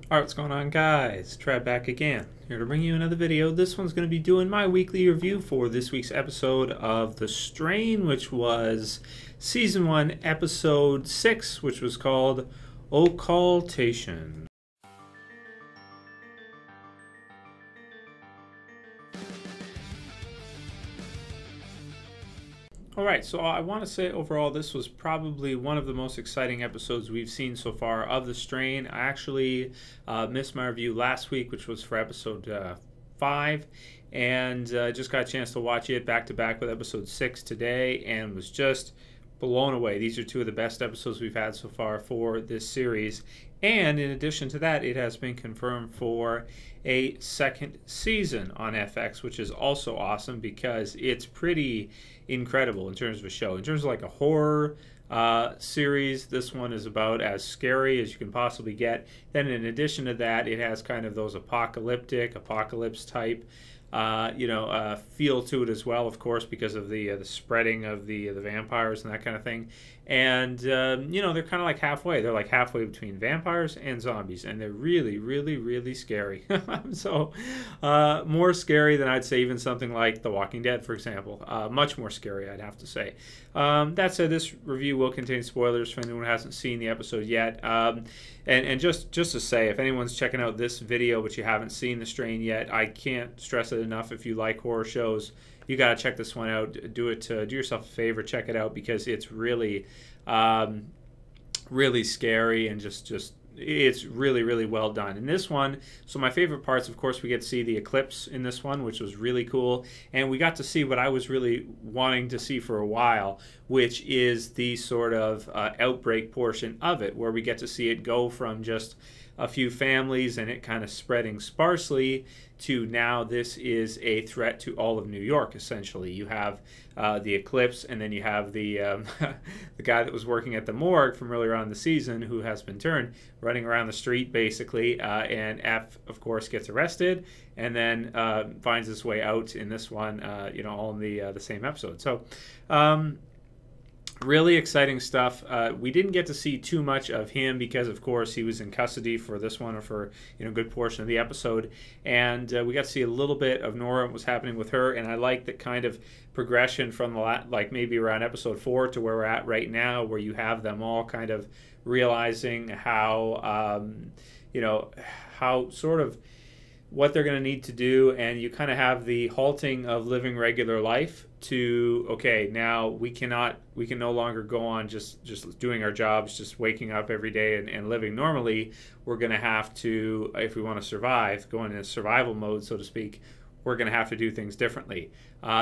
Alright, what's going on, guys? Trev back again, here to bring you another video. This one's going to be doing my weekly review for this week's episode of The Strain, which was Season 1, Episode 6, which was called Occultation. Alright, so I want to say overall this was probably one of the most exciting episodes we've seen so far of The Strain. I actually missed my review last week, which was for episode 5, and just got a chance to watch it back to back with episode 6 today, and was just blown away. These are two of the best episodes we've had so far for this series. And in addition to that, it has been confirmed for a second season on FX, which is also awesome because it's pretty incredible in terms of a show. In terms of like a horror series, this one is about as scary as you can possibly get. Then in addition to that, it has kind of those apocalypse type feel to it as well, of course, because of the spreading of the vampires and that kind of thing. And they're kind of like halfway. They're like halfway between vampires and zombies, and they're really, really, really scary. So more scary than I'd say even something like The Walking Dead, for example. Much more scary, I'd have to say. That said, this review will contain spoilers for anyone who hasn't seen the episode yet. And just to say, if anyone's checking out this video but you haven't seen The Strain yet, I can't stress it enough. If you like horror shows, you got to check this one out. Do yourself a favor, check it out, because it's really really scary, and just it's really, really well done. In this one, so my favorite parts, of course, we get to see the eclipse in this one, which was really cool, and we got to see what I was really wanting to see for a while, which is the sort of outbreak portion of it, where we get to see it go from just a few families and it kind of spreading sparsely to now this is a threat to all of New York, essentially. You have the eclipse, and then you have the the guy that was working at the morgue from earlier on in the season, who has been turned, running around the street, basically, and F, of course, gets arrested, and then finds his way out in this one, all in the same episode. So really exciting stuff. We didn't get to see too much of him because, of course, he was in custody for this one, or for a good portion of the episode. And we got to see a little bit of Nora, what was happening with her. And I like the kind of progression from like maybe around episode 4 to where we're at right now, where you have them all kind of realizing how how sort of what they're going to need to do, and you kind of have the halting of living regular life to, okay, now we can no longer go on just doing our jobs, just waking up every day and living normally. We're going to have to, if we want to survive, go into survival mode, so to speak, we're going to have to do things differently.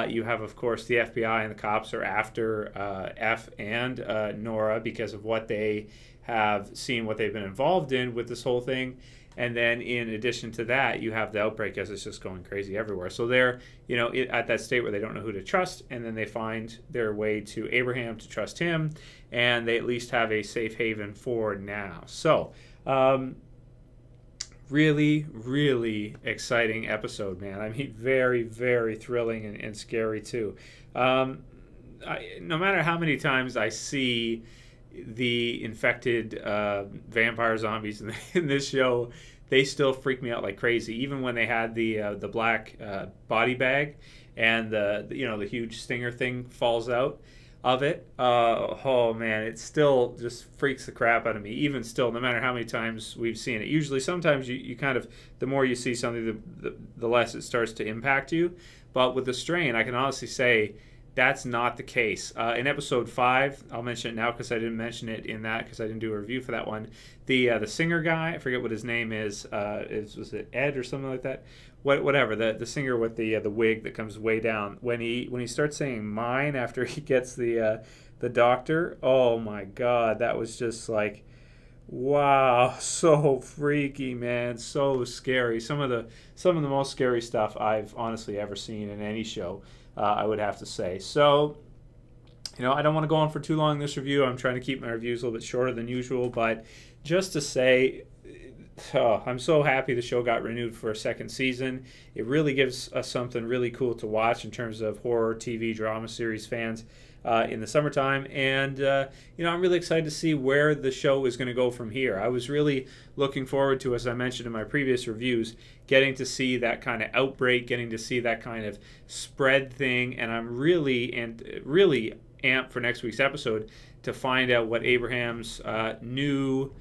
You have, of course, the FBI and the cops are after F and Nora because of what they have seen, what they've been involved in with this whole thing. And then in addition to that, you have the outbreak as it's just going crazy everywhere. So they're, at that state where they don't know who to trust, and then they find their way to Abraham to trust him, and they at least have a safe haven for now. So really, really exciting episode, man. I mean, very, very thrilling and scary too. No matter how many times I see the infected vampire zombies in this show, they still freak me out like crazy. Even when they had the black body bag, and the huge stinger thing falls out of it. Oh man, it still just freaks the crap out of me. Even still, no matter how many times we've seen it. Usually, sometimes you kind of, the more you see something, the less it starts to impact you. But with The Strain, I can honestly say that's not the case. In episode 5, I'll mention it now because I didn't mention it in that because I didn't do a review for that one. The singer guy, I forget what his name is. Was it Ed or something like that? Whatever. The singer with the wig that comes way down. When he starts saying "mine" after he gets the doctor, oh my God, that was just like, wow, so freaky, man, so scary. Some of the most scary stuff I've honestly ever seen in any show. I would have to say. So, I don't want to go on for too long in this review. I'm trying to keep my reviews a little bit shorter than usual, but just to say, I'm so happy the show got renewed for a second season. It really gives us something really cool to watch in terms of horror TV drama series fans. in the summertime. And, I'm really excited to see where the show is going to go from here. I was really looking forward to, as I mentioned in my previous reviews, getting to see that kind of outbreak, getting to see that kind of spread thing. And I'm really amped for next week's episode to find out what Abraham's new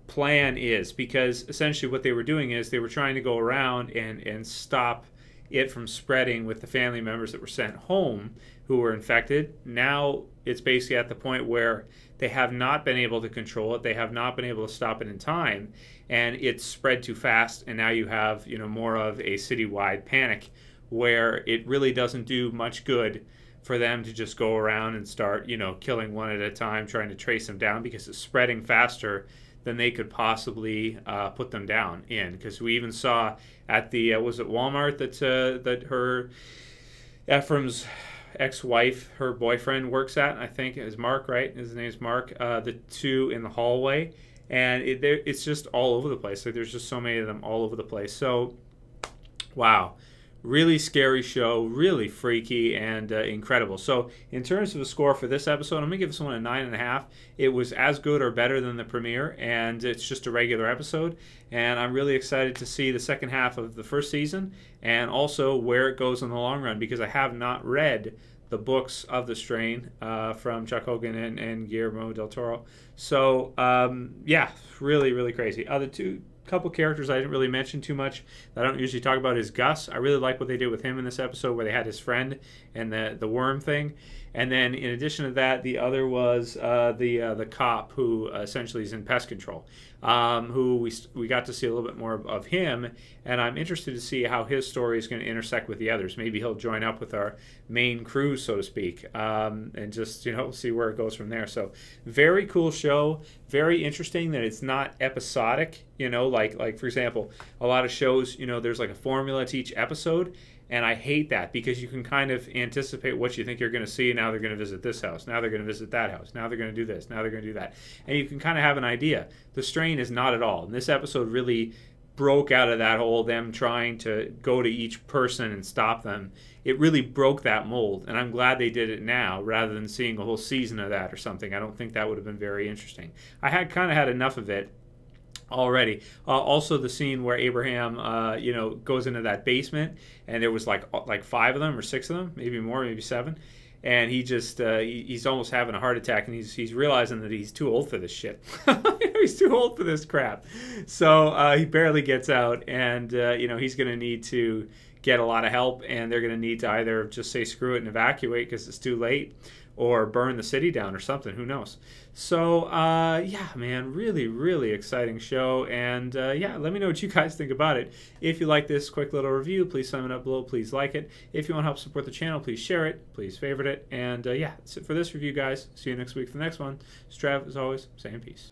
plan is, because essentially what they were doing is they were trying to go around and stop it from spreading with the family members that were sent home who were infected. Now it's basically at the point where they have not been able to control it, they have not been able to stop it in time, and it's spread too fast, and now you have more of a citywide panic where it really doesn't do much good for them to just go around and start killing one at a time, trying to trace them down, because it's spreading faster than they could possibly put them down in. Because we even saw at the was it Walmart that her Ephraim's ex-wife, her boyfriend works at, I think is Mark, right? His name's Mark. The two in the hallway, and it's just all over the place. Like there's just so many of them all over the place. So, wow. Really scary show, really freaky, and incredible. So in terms of a score for this episode, I'm going to give this one a 9.5. It was as good or better than the premiere, and it's just a regular episode. And I'm really excited to see the second half of the first season, and also where it goes in the long run, because I have not read the books of The Strain from Chuck Hogan and Guillermo del Toro. So, really, really crazy. Other two couple characters I didn't really mention too much that I don't usually talk about is Gus. I really like what they did with him in this episode, where they had his friend and the worm thing. And then in addition to that, the other was the cop who essentially is in pest control, who we got to see a little bit more of him, and I'm interested to see how his story is going to intersect with the others. Maybe he'll join up with our main crew, so to speak, and just see where it goes from there. So very cool show, very interesting that it's not episodic. Like for example, a lot of shows, there's like a formula to each episode. And I hate that, because you can kind of anticipate what you think you're going to see. Now they're going to visit this house. Now they're going to visit that house. Now they're going to do this. Now they're going to do that. And you can kind of have an idea. The Strain is not at all. And this episode really broke out of that whole them trying to go to each person and stop them. It really broke that mold. And I'm glad they did it now rather than seeing a whole season of that or something. I don't think that would have been very interesting. I had kind of had enough of it already. Also the scene where Abraham goes into that basement, and there was like 5 of them or 6 of them, maybe more, maybe 7, and he just he's almost having a heart attack, and he's realizing that he's too old for this shit. He's too old for this crap. So he barely gets out, and he's going to need to get a lot of help, and they're going to need to either just say screw it and evacuate because it's too late, or burn the city down or something. Who knows? So, man, really, really exciting show. And, let me know what you guys think about it. If you like this quick little review, please sign up below. Please like it. If you want to help support the channel, please share it. Please favorite it. And, that's it for this review, guys. See you next week for the next one. Strav, as always, saying peace.